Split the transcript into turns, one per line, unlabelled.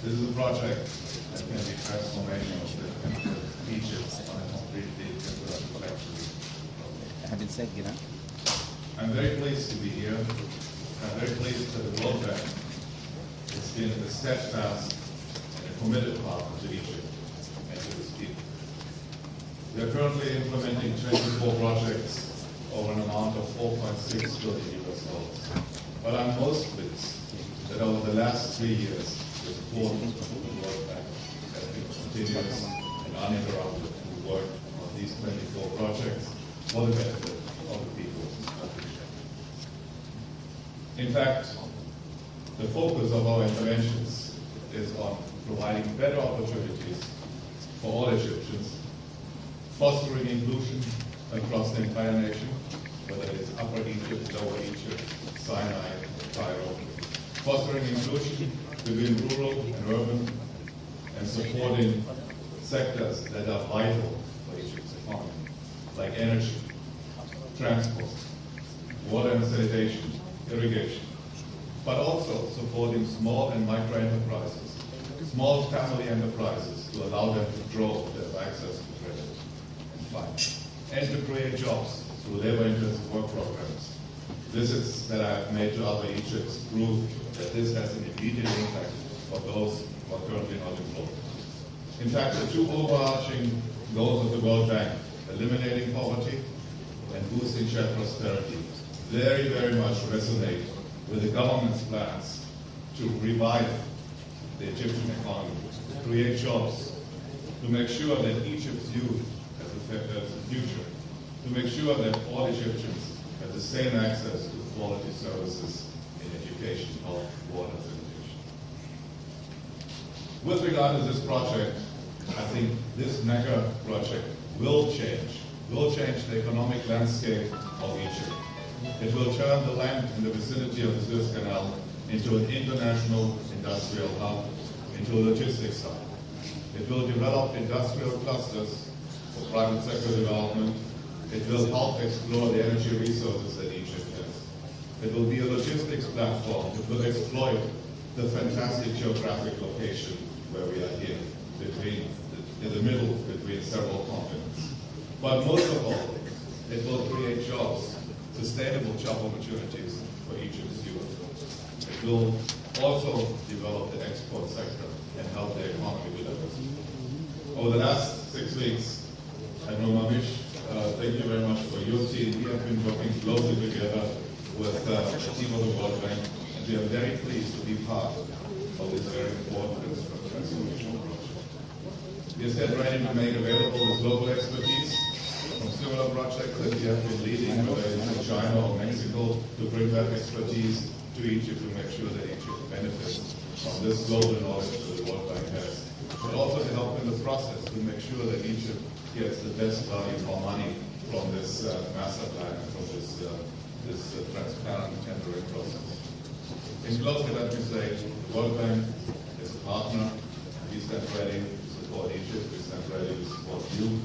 This is a project that can be transformational, that can put Egypt on a completely different collection. I'm very pleased to be here. I'm very pleased that the World Bank has been a steadfast and a committed partner to Egypt and to its people. We are currently implementing 24 projects over an amount of $4.6 billion. But I'm most pleased that over the last 3 years, the support of the World Bank has been continuous and uninterrupted to work on these 24 projects for the benefit of the people of Egypt. In fact, the focus of our interventions is on providing better opportunities for all Egyptians, fostering inclusion across the entire nation, whether it is Upper Egypt, Lower Egypt, Sinai, Cairo, fostering inclusion between rural and urban, and supporting sectors that are vital for Egypt's economy, like energy, transport, water and sanitation, irrigation, but also supporting small and micro enterprises, small family enterprises to allow them to grow, to have access to credit and finance, and to create jobs through labor-intensive work programs. Visits that I have made to Upper Egypt prove that this has an immediate impact for those who are currently not employed. In fact, the two overarching goals of the World Bank, eliminating poverty and boosting shared prosperity, very, very much resonate with the government's plans to revive the Egyptian economy, to create jobs, to make sure that Egypt's youth has a future, to make sure that all Egyptians have the same access to quality services in education, health, water, and sanitation. With regard to this project, I think this mega project will change the economic landscape of Egypt. It will turn the land in the vicinity of the Suez Canal into an international industrial hub, into a logistics hub. It will develop industrial clusters for private sector development. It will help explore the energy resources that Egypt has. It will be a logistics platform. It will exploit the fantastic geographic location where we are here, in the middle between several continents. But most of all, it will create jobs, sustainable job opportunities for Egypt's youth. It will also develop the export sector and help the economy develop. Over the last 6 weeks, at Nomamish, thank you very much for your team. We have been working closely together with the team of the World Bank, and we are very pleased to be part of this very important and transformational project. We are still ready to make available this local expertise from similar projects that we have been leading, whether it's in China or Mexico, to bring that expertise to Egypt to make sure that Egypt benefits from this global knowledge that the World Bank has, but also to help in the process to make sure that Egypt gets the best value for money from this master plan and from this transparent tendering process. In closing, let me say, the World Bank is a partner. We stand ready to support Egypt. We stand ready to support you.